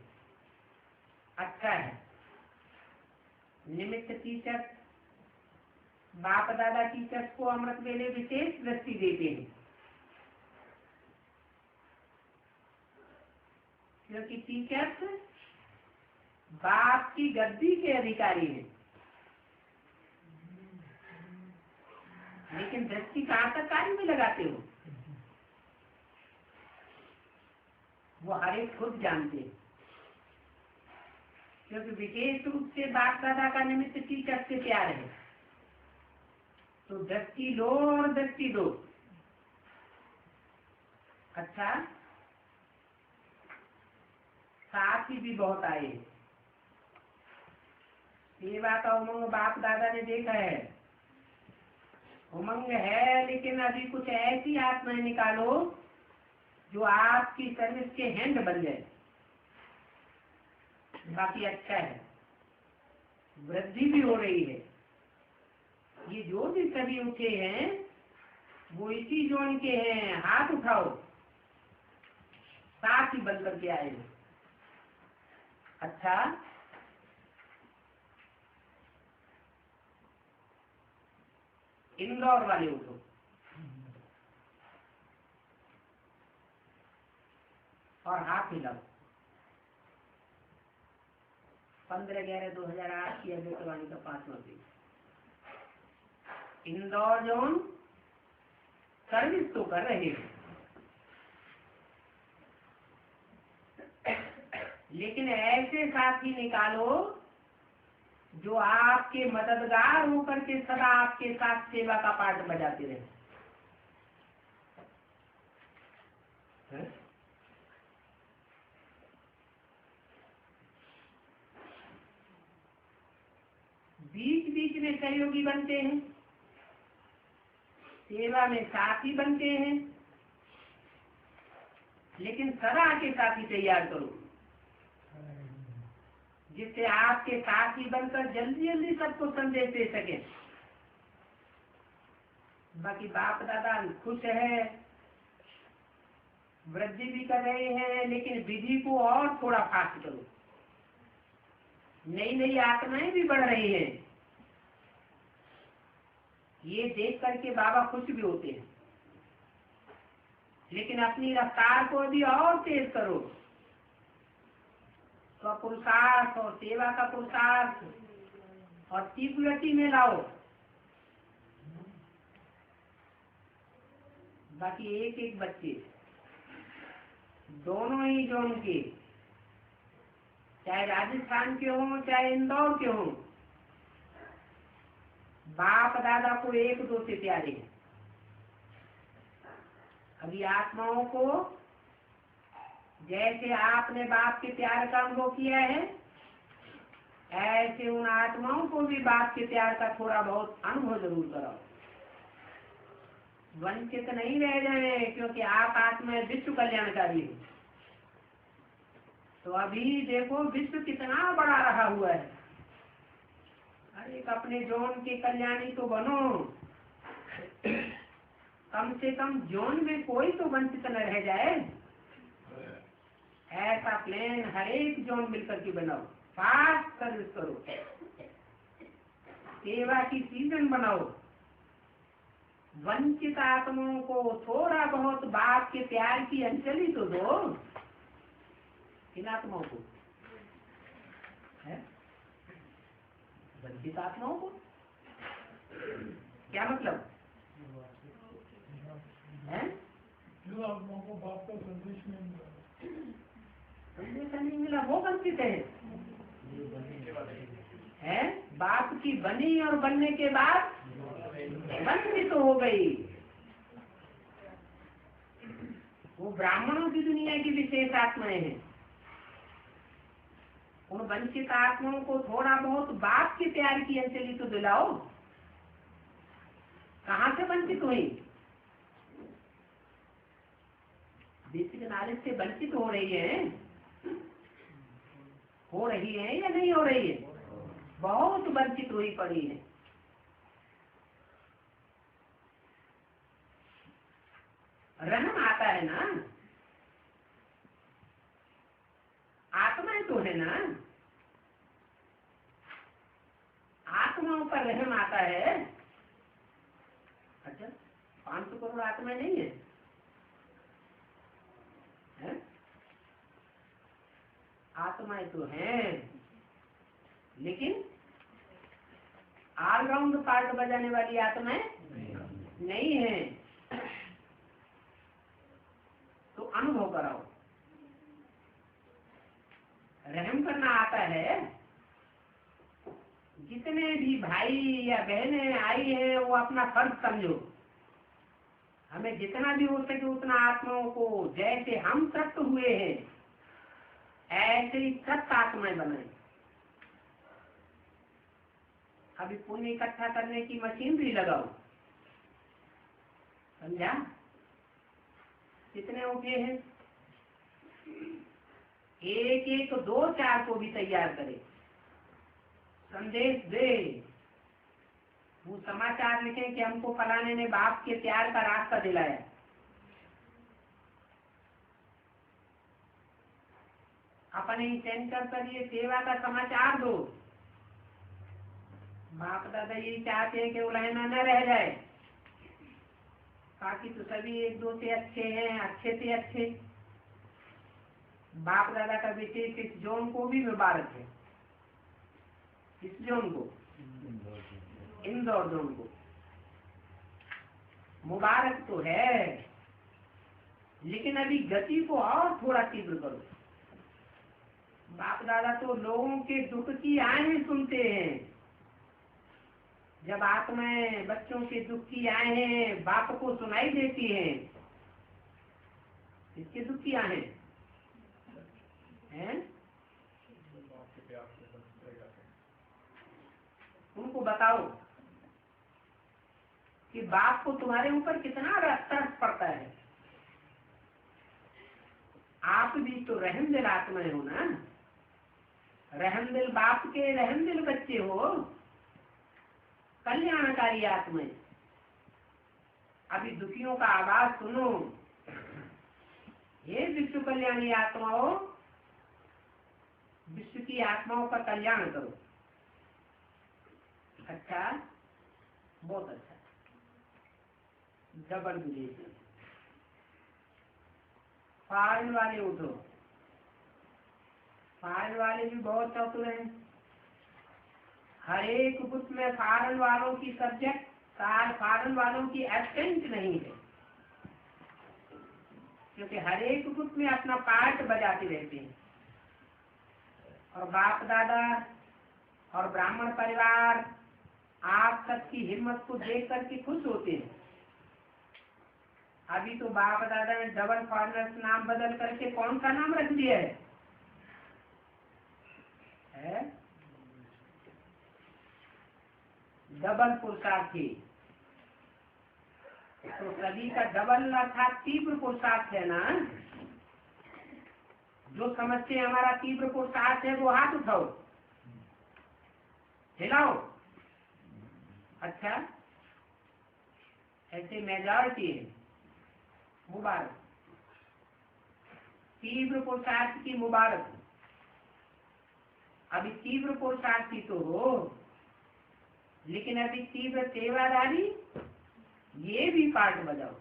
अच्छा है। निमित्त टीचर, बाप दादा टीचर्स को अमृत वेले विशेष दृष्टि देते हैं, क्योंकि टीचर्स बाप की गद्दी के अधिकारी हैं। लेकिन दृष्टि कहाँ तक कार्य में लगाते हो वो हर एक खुद जानते हैं, क्योंकि विशेष रूप से बाप दादा का निमित्त टीचर से प्यार है। तो दृष्टि लो और दृष्टि दो। अच्छा, साथी भी बहुत आए। सेवा का उमंग बाप दादा ने देखा है, उमंग है, लेकिन अभी कुछ ऐसी आत्माएं निकालो जो आपकी सर्विस के हैंड बन जाए। बाकी अच्छा है, वृद्धि भी हो रही है। ये जो भी सभी उठे हैं वो इसी जोन के हैं। हाथ उठाओ, साथ ही बंद करके आए हो। अच्छा, इंदौर वाले उठो, और हाथ हिलाओ। 15/11/2008 की अभ्यर्थवाणी का 5वां पेज। इंदौर जोन सर्विस तो कर रहे हैं, लेकिन ऐसे साथी निकालो जो आपके मददगार होकर के सदा आपके साथ सेवा का पाठ बजाते रहे। बीच बीच में सहयोगी बनते हैं, सेवा में साथी बनते हैं, लेकिन सदा के साथी तैयार करो जिससे आपके साथी बनकर जल्दी जल्दी सबको संदेश दे सके। बाकी बाप दादा खुश है, वृद्धि भी कर रहे हैं, लेकिन विधि को और थोड़ा फास्ट करो। नई नई आत्माएं भी बढ़ रही हैं, ये देख करके बाबा खुश भी होते हैं, लेकिन अपनी रफ्तार को भी और तेज करो। तो पुरुषार्थ और सेवा का पुरुषार्थ और तीव्रता में लाओ। बाकी एक एक बच्चे दोनों ही जोन के, चाहे राजस्थान के हों चाहे इंदौर के हों, बाप दादा को एक दो से प्यारे हैं। अभी आत्माओं को जैसे आपने बाप के प्यार का अनुभव किया है, ऐसे उन आत्माओं को भी बाप के प्यार का थोड़ा बहुत अनुभव जरूर कराओ। वंचित नहीं रह जाए, क्योंकि आप आत्मा विश्व कल्याणकारी हो। तो अभी देखो विश्व कितना बड़ा रहा हुआ है। अरे अपने जोन के कल्याणी तो बनो, कम से कम जोन में कोई तो वंचित न रह जाए। ऐसा प्लान हर एक जोन मिलकर के बनाओ, फास्ट सर्विस करो, सेवा की सीजन बनाओ। वंचित आत्माओं को थोड़ा बहुत बाप के प्यार की अंजलि तो दो। इन आत्माओं को है, वंचित आत्माओं को क्या मतलब है? जो आत्माओं को बाप का संदेश नहीं मिला, संदेश नहीं मिला, वो वंचित है। बाप की बनी और बनने के बाद वंचित हो गई। वो ब्राह्मणों की दुनिया की विशेष आत्माएं हैं। उन वंचित आत्माओं को थोड़ा बहुत बाप के प्यार की अंजलि तो दिलाओ। कहाँ से वंचित हुई? बेसिक नॉलेज से वंचित हो रही है या नहीं हो रही है? बहुत वंचित हुई पड़ी है। रहम आता है ना, आत्माएं तो है ना, आत्माओं पर रहम आता है। अच्छा, 500 करोड़ आत्माएं नहीं है, है? आत्माएं तो हैं, लेकिन ऑलराउंड पार्ट बजाने वाली आत्माएं नहीं है। तो अनुभव कराओ। रहम करना आता है। जितने भी भाई या बहनें आई हैं, वो अपना फर्ज समझो। हमें जितना भी हो सके उतना आत्माओं को, जैसे हम तृप्त हुए हैं ऐसे ही तृप्त आत्माएं बनाए। अभी पुण्य इकट्ठा करने की मशीनरी लगाओ, समझा? कितने उठे हैं? एक एक 2-4 को भी तैयार करे। संदेश दे, वो समाचार लिखे कि हमको फलाने ने बाप के प्यार का रास्ता दिलाया। अपने ही सेंटर पर ये सेवा का समाचार दो। बाप दादा यही चाहते हैं कि उलहना न रह जाए। बाकी तो सभी एक दो से अच्छे हैं, अच्छे से अच्छे। बाप दादा का विशेष इस जोन को भी मुबारक है, इस जोन को, इंदौर जोन को मुबारक तो है, लेकिन अभी गति को और थोड़ा तीव्र करो। बाप दादा तो लोगों के दुख की आएं सुनते हैं। जब आत्माएं बच्चों के दुख की आएं बाप को सुनाई देती हैं, इसके दुख की आएं हैं, उनको बताओ कि बाप को तुम्हारे ऊपर कितना तरस पड़ता है। आप भी तो रहमदिल आत्माएं हो ना, रहमदिल बाप के रहमदिल बच्चे हो, कल्याणकारी आत्माएं। अभी दुखियों का आवाज सुनो, ये विश्व कल्याणी आत्माओं, विश्व की आत्माओं का कल्याण करो। अच्छा, बहुत अच्छा, डबल विदेश। फॉरेन वाले उठो, फॉरेन वाले भी बहुत चतुर हैं। हर एक बुक में फॉरेन वालों की सब्जेक्ट, फॉरेन वालों की एब्सेंट नहीं है, क्योंकि हर एक बुक में अपना पार्ट बजाते रहते हैं। और बाप दादा और ब्राह्मण परिवार आप सबकी हिम्मत को देख करके खुश होते हैं। अभी तो बाप दादा ने डबल फॉरेनर्स नाम बदल करके कौन सा नाम रख दिया है? डबल पुरुषार्थी। तो सभी का डबल अर्थात तीव्र पुरुषार्थ है ना। जो समझते हैं हमारा तीव्र पुरुषार्थ है वो हाथ उठाओ, हिलाओ। अच्छा, ऐसे मेजॉरिटी है, मुबारक, तीव्र पुरुषार्थ की मुबारक। अभी तीव्र पुरुषार्थी तो हो, लेकिन अभी तीव्र सेवादारी ये भी पार्ट बजाओ,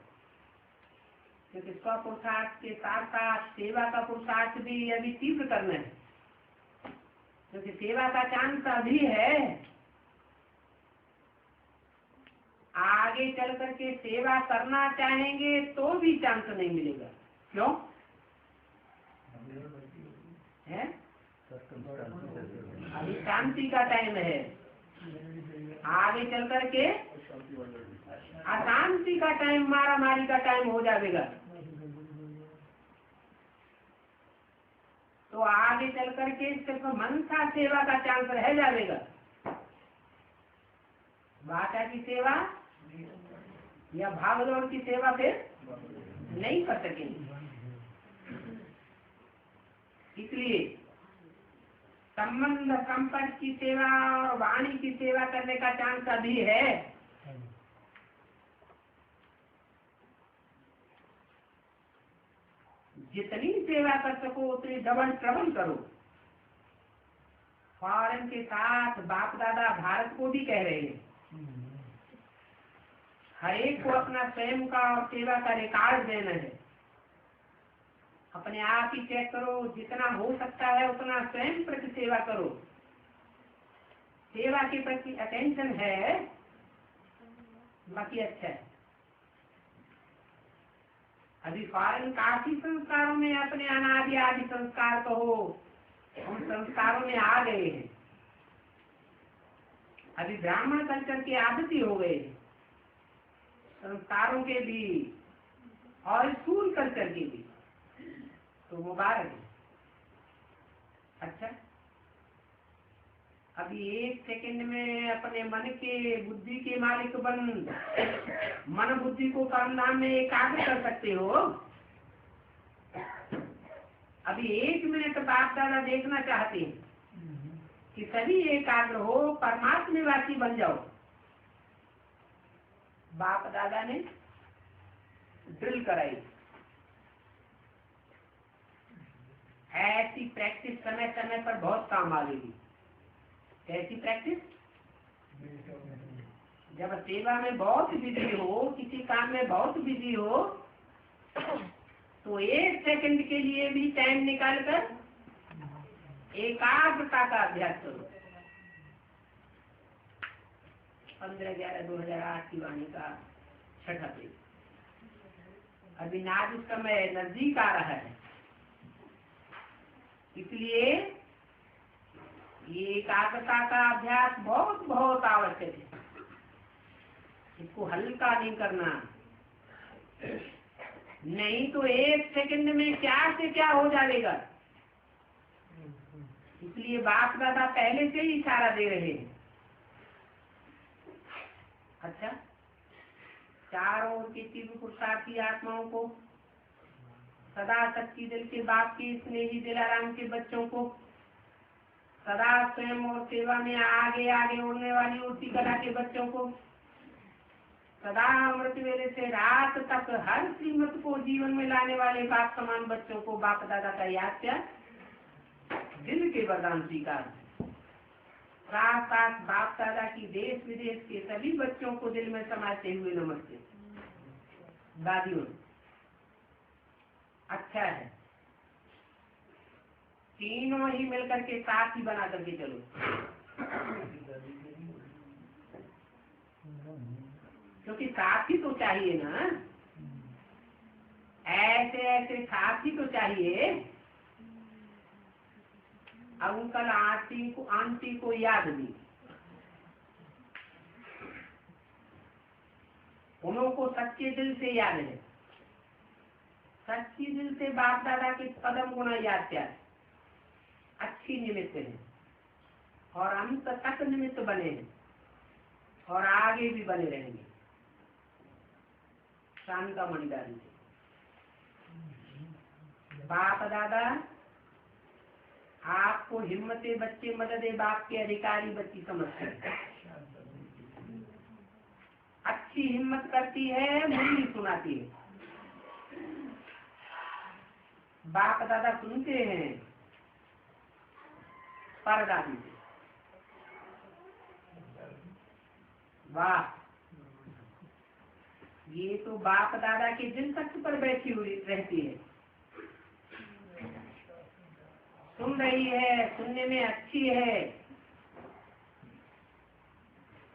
क्योंकि स्व पुरुषार्थ के साथ साथ सेवा का पुरुषार्थ भी अभी तीव्र करना है, क्योंकि सेवा का चांस अभी है। आगे चल करके सेवा करना चाहेंगे तो भी चांस नहीं मिलेगा। क्यों है? अभी शांति का टाइम है, आगे चल करके अशांति का टाइम, मारा मारी का टाइम हो जाएगा। तो आगे चल करके सिर्फ मनसा सेवा का चांस रह जाएगा। वाचा की सेवा या भागदौड़ की सेवा फिर नहीं कर सकेंगे। इसलिए संबंध संपर्क की सेवा और वाणी की सेवा करने का चांस अभी है। जितनी सेवा कर सको उतनी डबल ट्रबल करो। फॉरेन के साथ बाप दादा भारत को भी कह रहे हैं, हर एक को अपना स्वयं का और सेवा का रिकॉर्ड देना है। अपने आप ही चेक करो, जितना हो सकता है उतना स्वयं प्रति सेवा करो। सेवा के प्रति अटेंशन है, बाकी अच्छा है। अभी फॉरेन काफी संस्कारों में अपने अनादि आदि संस्कार कहो, उन संस्कारों में आ गए हैं। अभी ब्राह्मण कल्चर के आदती हो गए, संस्कारों के भी और स्कूल कल्चर के भी। तो मुबारक है। अच्छा, अभी एक सेकंड में अपने मन के बुद्धि के मालिक बन मन बुद्धि को परम धाम में एकाग्र कर सकते हो। अभी 1 मिनट बाप दादा देखना चाहते हैं कि सभी एकाग्र हो, परमात्मवासी बन जाओ। बाप दादा ने ड्रिल कराई। ऐसी प्रैक्टिस समय समय पर बहुत काम आएगी। कैसी प्रैक्टिस? जब सेवा में बहुत बिजी हो, किसी काम में बहुत बिजी हो, तो 1 सेकंड के लिए भी टाइम निकाल कर एकाग्रता का अभ्यास करो। 15/11/2008 की वाणी का 6ठा पेज। अभी नाज समय नजदीक आ रहा है, इसलिए ये एकाग्रता का अभ्यास बहुत बहुत आवश्यक है। इसको हल्का नहीं करना, नहीं तो 1 सेकंड में क्या से क्या हो जाएगा। इसलिए बाप दादा पहले से ही इशारा दे रहे हैं। अच्छा, चारों ओर की तीव्र पुरुषार्थी आत्माओं को, सदा सच्ची दिल के बाप के स्नेही दिलाराम के बच्चों को, सदा स्वयं और सेवा में आगे आगे उड़ने वाली उड़ती कला के बच्चों को, सदा अमृत वेले से रात तक हर श्रीमत को जीवन में लाने वाले बाप समान बच्चों को बाप दादा का याद प्यार, दिल के वरदान स्वीकार। साथ साथ बाप दादा की देश विदेश के सभी बच्चों को दिल में समाते हुए नमस्ते। दादियों, अच्छा है, तीनों ही मिलकर के साथ ही बना करके चलो। क्योंकि साथी तो चाहिए ना, ऐसे ऐसे साथी तो चाहिए। अंकल आंटी को याद नहीं, उनको सच्चे दिल से याद है। सच्ची दिल से बाप दादा के कदम गुना याद क्या, अच्छी निमित्त है और अंत तक निमित्त बने हैं और आगे भी बने रहेंगे। शांता मणिदारी से बाप दादा आपको हिम्मते बच्चे मददे बाप के अधिकारी बच्ची समझते हैं। अच्छी हिम्मत करती है, मुरली सुनाती है। बाप दादा सुनते हैं परदादी से। वाह, ये तो बाप दादा के दिल तख्त पर बैठी हुई रहती है, सुन रही है, सुनने में अच्छी है।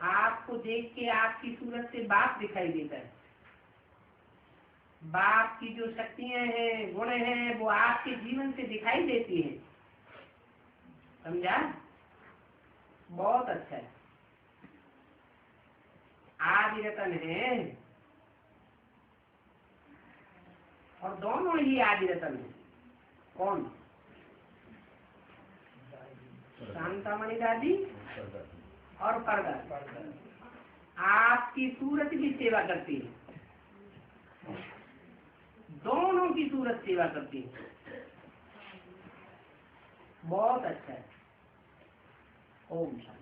आपको देख के आपकी सूरत से बाप दिखाई देता है। बाप की जो शक्तियां हैं, गुण हैं, वो आपके जीवन से दिखाई देती हैं। समझा? बहुत अच्छा है। आदि रतन है और दोनों ही आदि रतन है। कौन? शांतामणि दादी और परदादी। आपकी सूरत की सेवा करती है, दोनों की सूरत सेवा करती है। बहुत अच्छा है। ओम शांति।